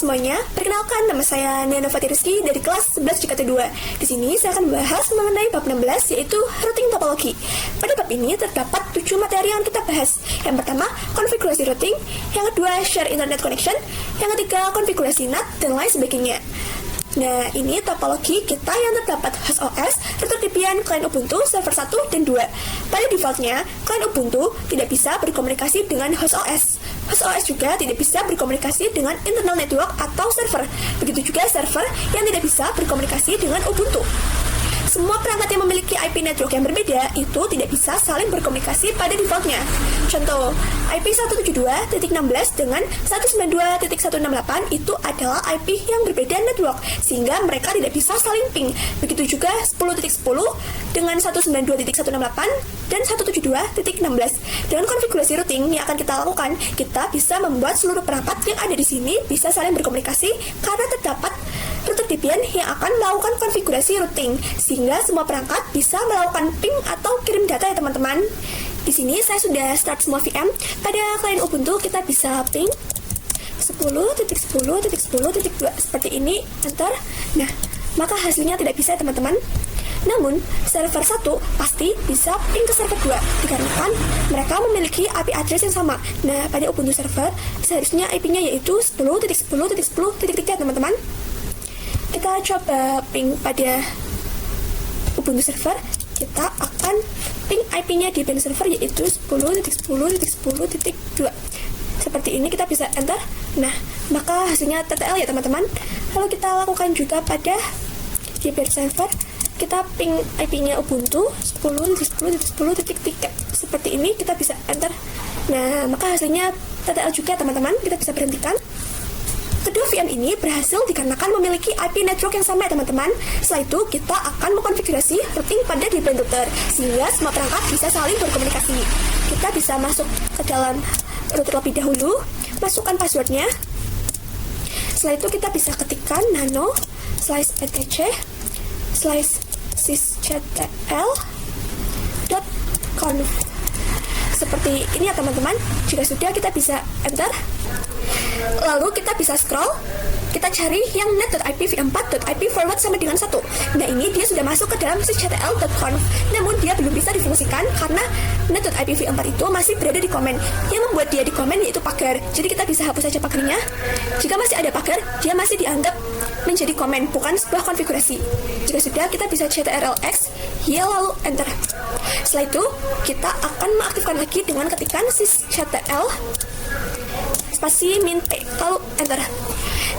semuanya, perkenalkan nama saya Nia Novati Rizky dari kelas 11 JKT 2. Di sini saya akan membahas mengenai bab 16 yaitu routing topologi. Pada bab ini terdapat 7 materi yang kita bahas. Yang pertama, konfigurasi routing, yang kedua, share internet connection, yang ketiga, konfigurasi NAT, dan lain sebagainya. Nah, ini topologi kita yang terdapat host OS, router VPN, client Ubuntu, server 1 dan 2. Pada defaultnya, client Ubuntu tidak bisa berkomunikasi dengan host OS. Host OS juga tidak bisa berkomunikasi dengan internal network atau server. Begitu juga server yang tidak bisa berkomunikasi dengan Ubuntu. Semua perangkat yang memiliki IP network yang berbeda itu tidak bisa saling berkomunikasi pada defaultnya. Contoh, IP 172.16 dengan 192.168 itu adalah IP yang berbeda network, sehingga mereka tidak bisa saling ping. Begitu juga 10.10 dengan 192.168 dan 172.16. Dengan konfigurasi routing yang akan kita lakukan, kita bisa membuat seluruh perangkat yang ada di sini bisa saling berkomunikasi karena terdapat router VPN yang akan melakukan konfigurasi routing, sehingga semua perangkat bisa melakukan ping atau kirim data ya teman-teman. Di sini saya sudah start semua VM. Pada client Ubuntu kita bisa ping 10.10.10.2 seperti ini, enter. Nah, maka hasilnya tidak bisa ya teman-teman. Namun, server 1 pasti bisa ping ke server 2 dikarenakan mereka memiliki IP address yang sama. Nah, pada Ubuntu server seharusnya IP-nya yaitu 10.10.10.3 teman-teman. Kita coba ping pada Ubuntu server, kita akan ping IP-nya di bin server yaitu 10.10.10.2. Seperti ini kita bisa enter. Nah, maka hasilnya TTL ya teman-teman. Lalu kita lakukan juga pada di bin server, kita ping IP-nya Ubuntu 10.10.10.3. Seperti ini kita bisa enter. Nah, maka hasilnya TTL juga teman-teman. Kita bisa berhentikan. Kedua VM ini berhasil dikarenakan memiliki IP network yang sama ya teman-teman. Setelah itu kita akan mengkonfigurasi routing pada di band router sehingga semua perangkat bisa saling berkomunikasi. Kita bisa masuk ke dalam router lebih dahulu, masukkan passwordnya. Setelah itu kita bisa ketikkan nano /etc /sysctl.conf. Seperti ini ya teman-teman. Jika sudah, kita bisa enter. Lalu kita bisa scroll, kita cari yang net.ip v4.ip forward sama dengan 1. Nah, ini dia sudah masuk ke dalam sysctl.conf. Namun dia belum bisa difungsikan karena net.ip v4 itu masih berada di komen. Yang membuat dia di komen yaitu pagar. Jadi kita bisa hapus saja pagarnya. Jika masih ada pagar, dia masih dianggap menjadi komen, bukan sebuah konfigurasi. Jika sudah, kita bisa ctrl-x, lalu enter. Setelah itu, kita akan mengaktifkan lagi dengan ketikan sysctl spasi min p, lalu enter.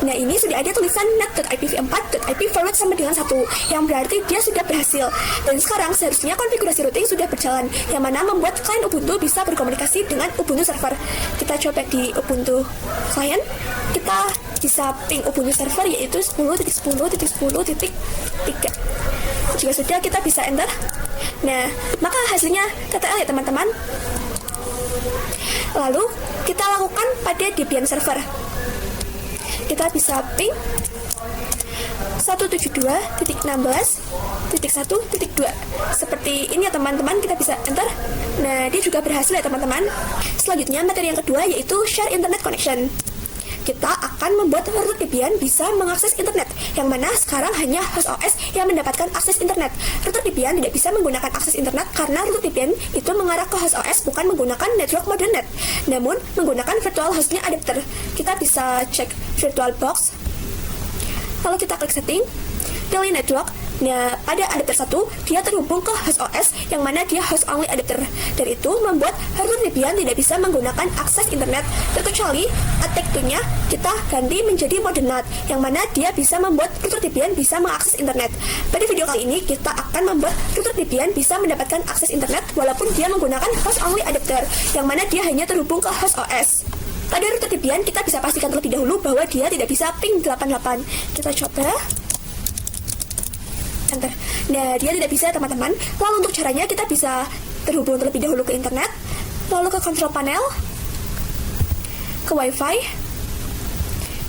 Nah, ini sudah ada tulisan net.ipv4.ip forward sama dengan 1, yang berarti dia sudah berhasil. Dan sekarang seharusnya konfigurasi routing sudah berjalan, yang mana membuat client Ubuntu bisa berkomunikasi dengan Ubuntu server. Kita coba di Ubuntu client, kita bisa ping Ubuntu server yaitu 10.10.10.3. Jika sudah, kita bisa enter. Nah, maka hasilnya TTL ya teman-teman. Lalu kita lakukan pada Debian server. Kita bisa ping 172.16.1.2. Seperti ini ya teman-teman, kita bisa enter. Nah, dia juga berhasil ya teman-teman. Selanjutnya materi yang kedua yaitu share internet connection. Kita akan membuat router VPN bisa mengakses internet, yang mana sekarang hanya host OS yang mendapatkan akses internet. Router VPN tidak bisa menggunakan akses internet karena router VPN itu mengarah ke host OS bukan menggunakan network modern net, namun menggunakan virtual hostnya adapter. Kita bisa cek VirtualBox, lalu kita klik setting, pilih network. Nah, pada adapter 1, dia terhubung ke host OS yang mana dia host only adapter. Dan itu membuat router VPN tidak bisa menggunakan akses internet, terkecuali attack nya kita ganti menjadi modern NAT, yang mana dia bisa membuat router VPN bisa mengakses internet. Pada video kali ini, kita akan membuat router VPN bisa mendapatkan akses internet walaupun dia menggunakan host only adapter, yang mana dia hanya terhubung ke host OS. Pada router VPN, kita bisa pastikan terlebih dahulu bahwa dia tidak bisa ping 88. Kita coba enter. Nah, dia tidak bisa teman-teman. Lalu untuk caranya kita bisa terhubung terlebih dahulu ke internet, lalu ke control panel, ke wifi.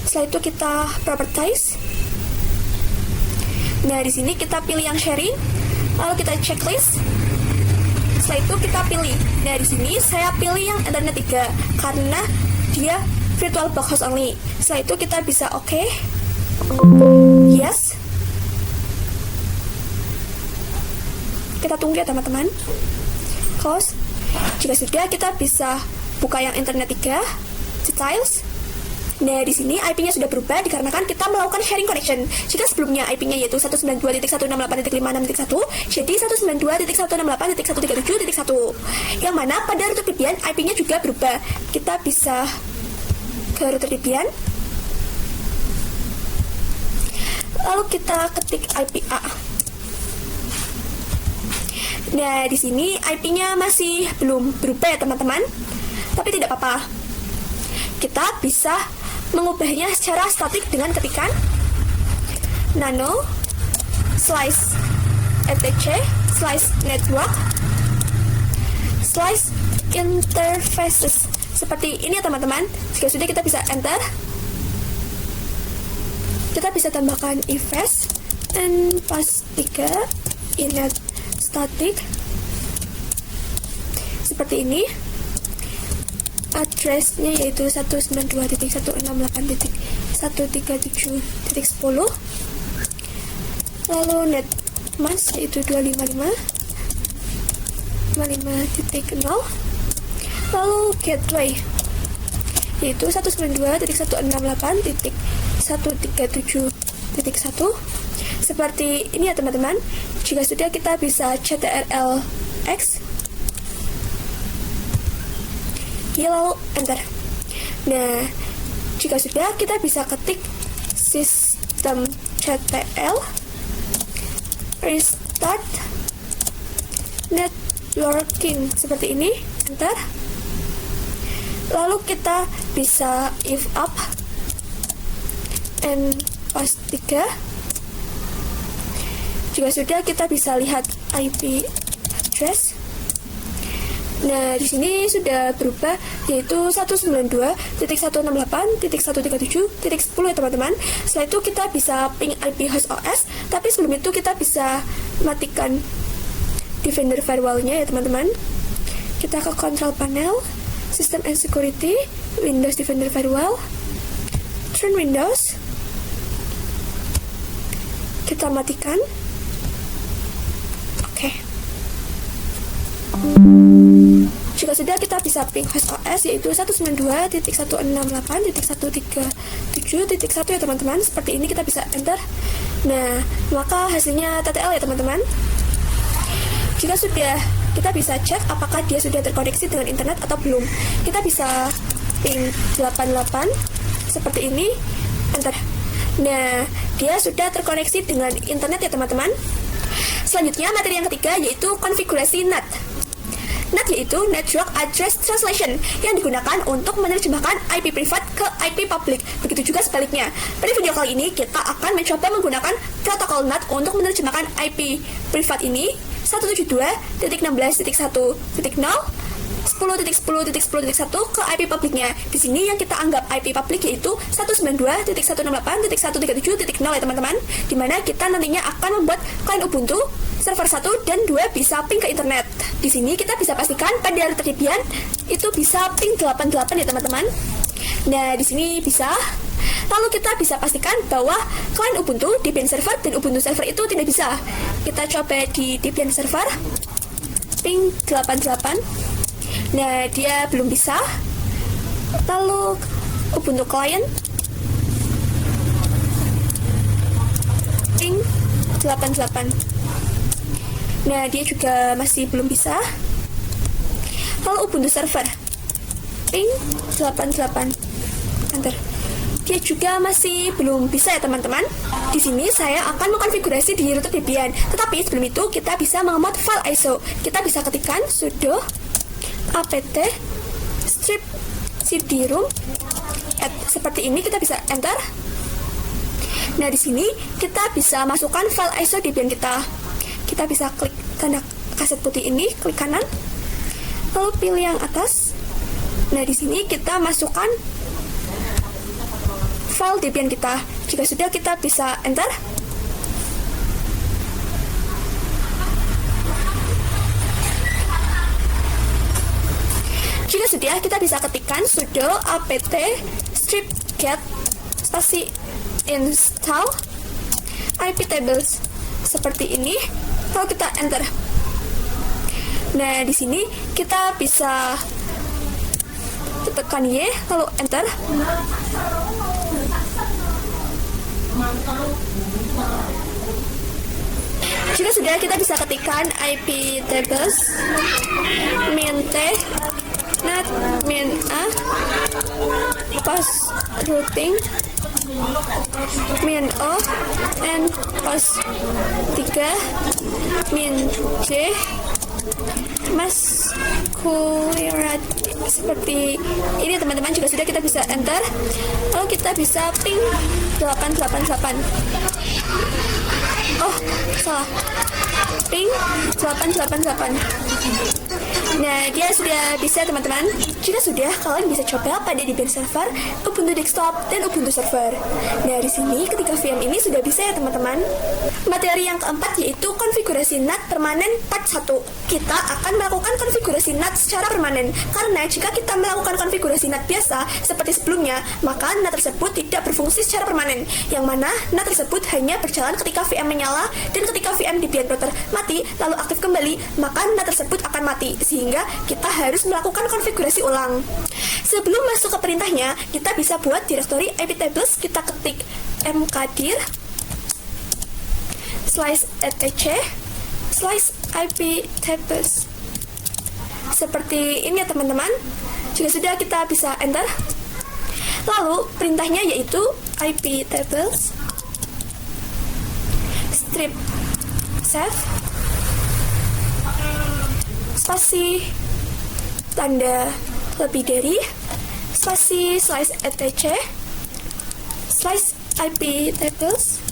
Setelah itu kita properties. Nah, di sini kita pilih yang sharing, lalu kita checklist. Setelah itu kita pilih. Nah, di sini saya pilih yang internet 3 karena dia VirtualBox host only. Setelah itu kita bisa oke, yes. Kita tunggu ya teman-teman. Close. Jika sudah, kita bisa buka yang internet 3, details. Nah, di sini IP-nya sudah berubah dikarenakan kita melakukan sharing connection. Jika sebelumnya IP-nya yaitu 192.168.56.1, jadi 192.168.137.1. Yang mana pada router Debian IP-nya juga berubah. Kita bisa ke router Debian. Lalu kita ketik IP A. Nah, di sini IP-nya masih belum berubah ya teman-teman. Tapi tidak apa-apa. Kita bisa mengubahnya secara statik dengan ketikan nano slice etc slice network slice interfaces seperti ini ya teman-teman. Jika sudah, kita bisa enter. Kita bisa tambahkan ifs and pass 3 init static seperti ini. Addressnya yaitu 192.168.137.10, lalu net mask yaitu 255.55.0, lalu gateway yaitu 192.168.137.1. seperti ini ya teman-teman. Jika sudah, kita bisa ctrl-x, lalu enter. Nah, jika sudah, kita bisa ketik systemctl restart networking seperti ini, enter. Lalu kita bisa if up and pass 3. Jika sudah, kita bisa lihat IP address. Nah, di sini sudah berubah yaitu 192.168.137.10 ya teman-teman. Setelah itu kita bisa ping IP host OS, tapi sebelum itu kita bisa matikan Defender firewall-nya ya teman-teman. Kita ke control panel, System and Security, Windows Defender Firewall, turn Windows. Kita matikan. Oke. Jika sudah, kita bisa ping host OS yaitu 192.168.137.1 ya teman-teman. Seperti ini, kita bisa enter. Nah, maka hasilnya TTL ya teman-teman. Jika sudah, kita bisa cek apakah dia sudah terkoneksi dengan internet atau belum. Kita bisa ping 88 seperti ini, enter. Nah, dia sudah terkoneksi dengan internet ya teman-teman. Selanjutnya, materi yang ketiga yaitu konfigurasi NAT. NAT yaitu Network Address Translation yang digunakan untuk menerjemahkan IP privat ke IP public. Begitu juga sebaliknya. Pada video kali ini kita akan mencoba menggunakan protokol NAT untuk menerjemahkan IP privat ini 172.16.1.0 10.10.10.1 ke IP publiknya. Di sini yang kita anggap IP publik yaitu 192.168.137.0 ya teman-teman. Dimana kita nantinya akan membuat klien Ubuntu server 1 dan 2 bisa ping ke internet. Di sini kita bisa pastikan pada router Debian itu bisa ping 88 ya teman-teman. Nah, di sini bisa. Lalu kita bisa pastikan bahwa klien Ubuntu, Debian server dan Ubuntu server itu tidak bisa. Kita coba di Debian server ping 88. Nah, dia belum bisa. Lalu Ubuntu client ping 88. Nah, dia juga masih belum bisa. Lalu Ubuntu server ping 88. Enter. Dia juga masih belum bisa ya teman-teman. Di sini saya akan mengkonfigurasi di router Debian. Tetapi sebelum itu kita bisa mengemot file ISO. Kita bisa ketikkan sudo apt strip cd-rom seperti ini, kita bisa enter. Nah, di sini kita bisa masukkan file ISO Debian kita. Kita bisa klik tanda kaset putih ini, klik kanan, lalu pilih yang atas. Nah, di sini kita masukkan file Debian kita. Jika sudah, kita bisa enter. Jika sudah, kita bisa ketikkan sudo apt cat spasi install IP tables seperti ini, lalu kita enter. Nah, di sini kita bisa tekan Y lalu enter. Jika sudah, kita bisa ketikkan IP tables min T net min A pas routing min O and pas 3 min J mas kuirat seperti ini teman-teman. Jika sudah, kita bisa enter, lalu kita bisa ping 888. Oh, salah, ping 888. Nah, dia sudah bisa teman-teman. Jika sudah, kalian bisa coba pada Debian server, Ubuntu desktop, dan Ubuntu server. Nah, di sini ketika VM ini sudah bisa ya teman-teman. Materi yang keempat yaitu konfigurasi NAT permanen part 1. Kita akan melakukan konfigurasi NAT secara permanen, karena jika kita melakukan konfigurasi NAT biasa seperti sebelumnya, maka NAT tersebut tidak berfungsi secara permanen, yang mana NAT tersebut hanya berjalan ketika VM menyala, dan ketika VM Debian router mati lalu aktif kembali, maka NAT tersebut akan mati, sehingga kita harus melakukan konfigurasi ulang. Sebelum masuk ke perintahnya, kita bisa buat directory IP tables. Kita ketik mkdir /etc /IP tables seperti ini ya teman-teman. Jika sudah, kita bisa enter. Lalu perintahnya yaitu IP tables strip save spasi tanda lebih dari spasi /etc /IP tables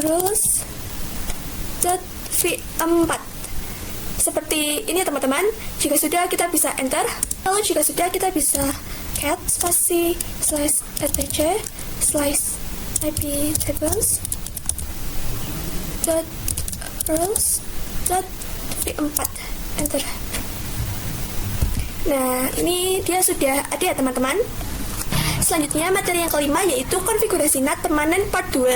rules v4 seperti ini teman-teman. Jika sudah, kita bisa enter. Lalu jika sudah, kita bisa cat spasi /etc /IP tables rules v4 enter. Nah, ini dia sudah ada ya teman-teman. Selanjutnya materi yang kelima yaitu konfigurasi NAT permanen part 2.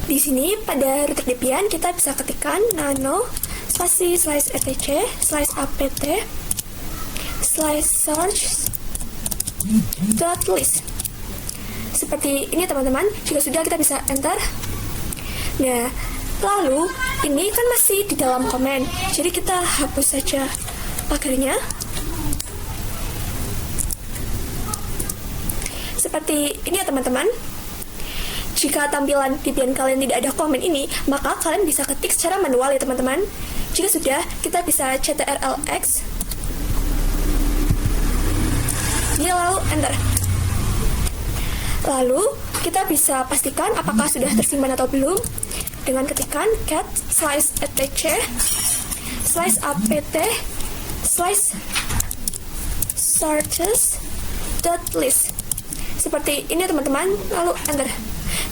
Di sini pada router Debian kita bisa ketikkan nano spasi /etc /apt /search .list seperti ini teman-teman. Jika sudah, kita bisa enter. Nah, lalu ini kan masih di dalam komen, jadi kita hapus saja pagarnya. Seperti ini ya teman-teman. Jika tampilan Debian kalian tidak ada komen ini, maka kalian bisa ketik secara manual ya teman-teman. Jika sudah, kita bisa ctrl-x lalu enter. Lalu kita bisa pastikan apakah sudah tersimpan atau belum dengan ketikan cat /etc /apt /searches.list seperti ini teman-teman, lalu enter.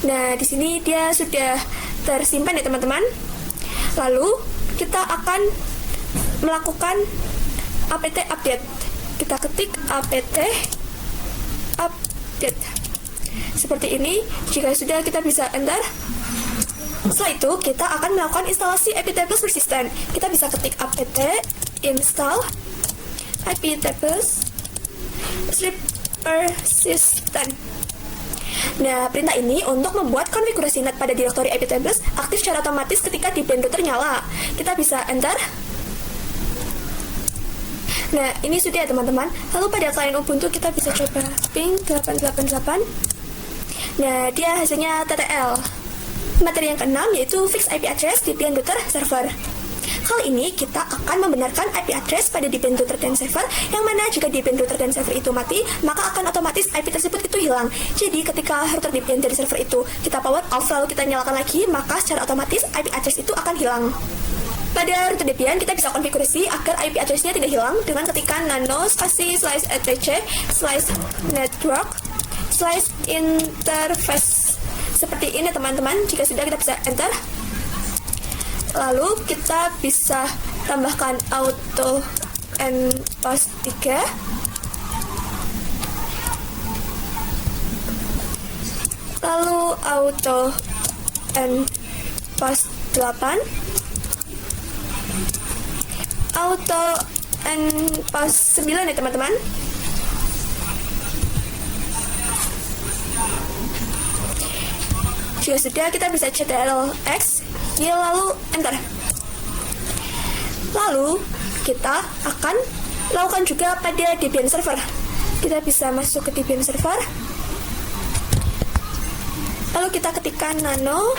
Nah, di sini dia sudah tersimpan ya teman-teman. Lalu kita akan melakukan apt update. Kita ketik apt update seperti ini. Jika sudah, kita bisa enter. Setelah itu, kita akan melakukan instalasi IP tables persistent. Kita bisa ketik apt install IP tables strip persistent. Nah, perintah ini untuk membuat konfigurasi NAT pada direktori IP tables aktif secara otomatis ketika Debian router nyala. Kita bisa enter. Nah, ini sudah ya teman-teman. Lalu pada klien Ubuntu kita bisa coba ping 888. Nah, dia hasilnya TTL. Materi yang keenam yaitu fix IP address Debian router server. Kali ini kita akan membenarkan IP address pada Debian router dan server, yang mana jika Debian router dan server itu mati, maka akan otomatis IP tersebut itu hilang. Jadi ketika router Debian dari server itu kita power off lalu kita nyalakan lagi, maka secara otomatis IP address itu akan hilang. Pada router Debian kita bisa konfigurasi agar IP address-nya tidak hilang dengan ketikan nano spasi /etc /network /interface seperti ini teman-teman. Jika sudah, kita bisa enter. Lalu kita bisa tambahkan auto and pass 3 auto and post 8, auto and post 9 ya teman-teman. Jika sudah, kita bisa ctrl-x, lalu enter. Lalu kita akan lakukan juga pada Debian server. Kita bisa masuk ke Debian server, lalu kita ketikkan nano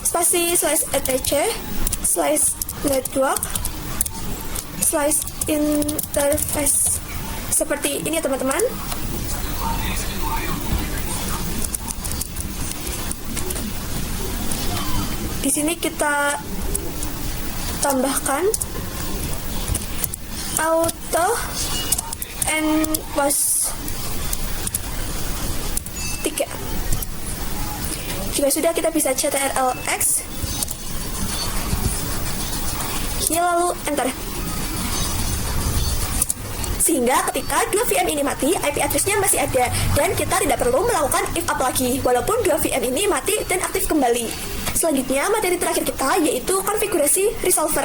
spasi /etc /network /interface seperti ini ya teman-teman. Di sini kita tambahkan auto and post 3. Jika sudah, kita bisa ctrl-x, lalu enter. Sehingga ketika dua VM ini mati, IP address-nya masih ada dan kita tidak perlu melakukan if up lagi walaupun dua VM ini mati dan aktif kembali. Selanjutnya, materi terakhir kita yaitu konfigurasi resolver.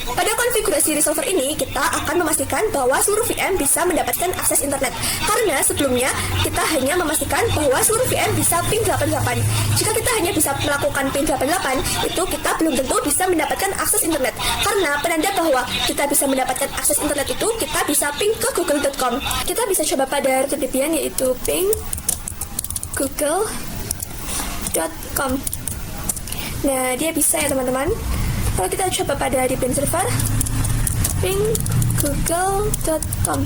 Pada konfigurasi resolver ini, kita akan memastikan bahwa seluruh VM bisa mendapatkan akses internet. Karena sebelumnya, kita hanya memastikan bahwa seluruh VM bisa ping 88. Jika kita hanya bisa melakukan ping 88, itu kita belum tentu bisa mendapatkan akses internet. Karena penanda bahwa kita bisa mendapatkan akses internet itu, kita bisa ping ke google.com. Kita bisa coba pada root Debian yaitu ping google.com. Nah, dia bisa ya teman-teman. Kalau kita coba pada Debian server, ping google.com,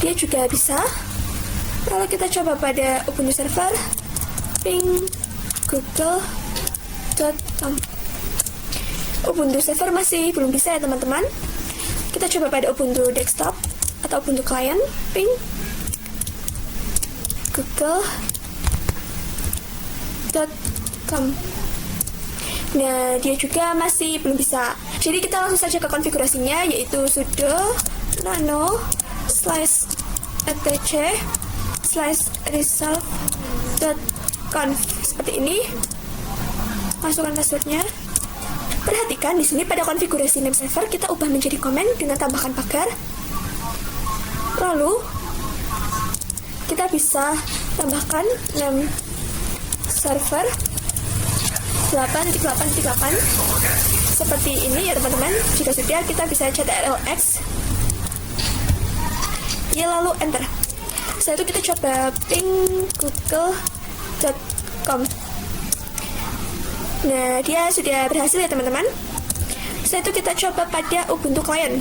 dia juga bisa. Kalau kita coba pada Ubuntu server, ping google.com, Ubuntu server masih belum bisa ya teman-teman. Kita coba pada Ubuntu desktop atau Ubuntu client, ping google.com. Nah, dia juga masih belum bisa. Jadi kita langsung saja ke konfigurasinya, yaitu sudo nano /etc /resolve.conf seperti ini. Masukkan passwordnya. Perhatikan di sini pada konfigurasi name server kita ubah menjadi komen dengan tambahkan pagar. Lalu kita bisa tambahkan name server 8.8.8 seperti ini ya teman-teman. Jika sudah, kita bisa ctrl-x, lalu enter. Setelah itu kita coba ping google.com. Nah, dia sudah berhasil ya teman-teman. Setelah itu kita coba pada Ubuntu client.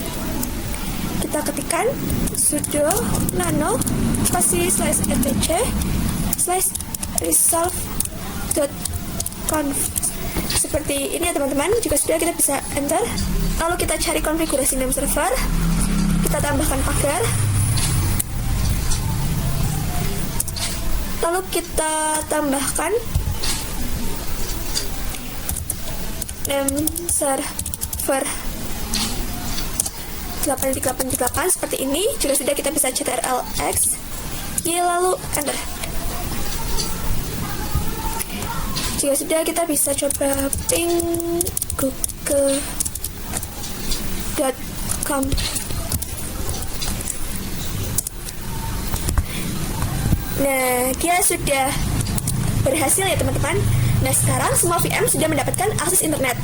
Kita ketikkan sudo nano spasi /etc /resolve.conf seperti ini ya teman-teman. Jika sudah, kita bisa enter. Lalu kita cari konfigurasi name server, kita tambahkan pagar, lalu kita tambahkan name server 8.8.8 seperti ini. Jika sudah, kita bisa ctrl-x, lalu enter. Jika sudah, kita bisa coba ping google.com. Nah, dia sudah berhasil ya teman-teman. Nah, sekarang semua VM sudah mendapatkan akses internet.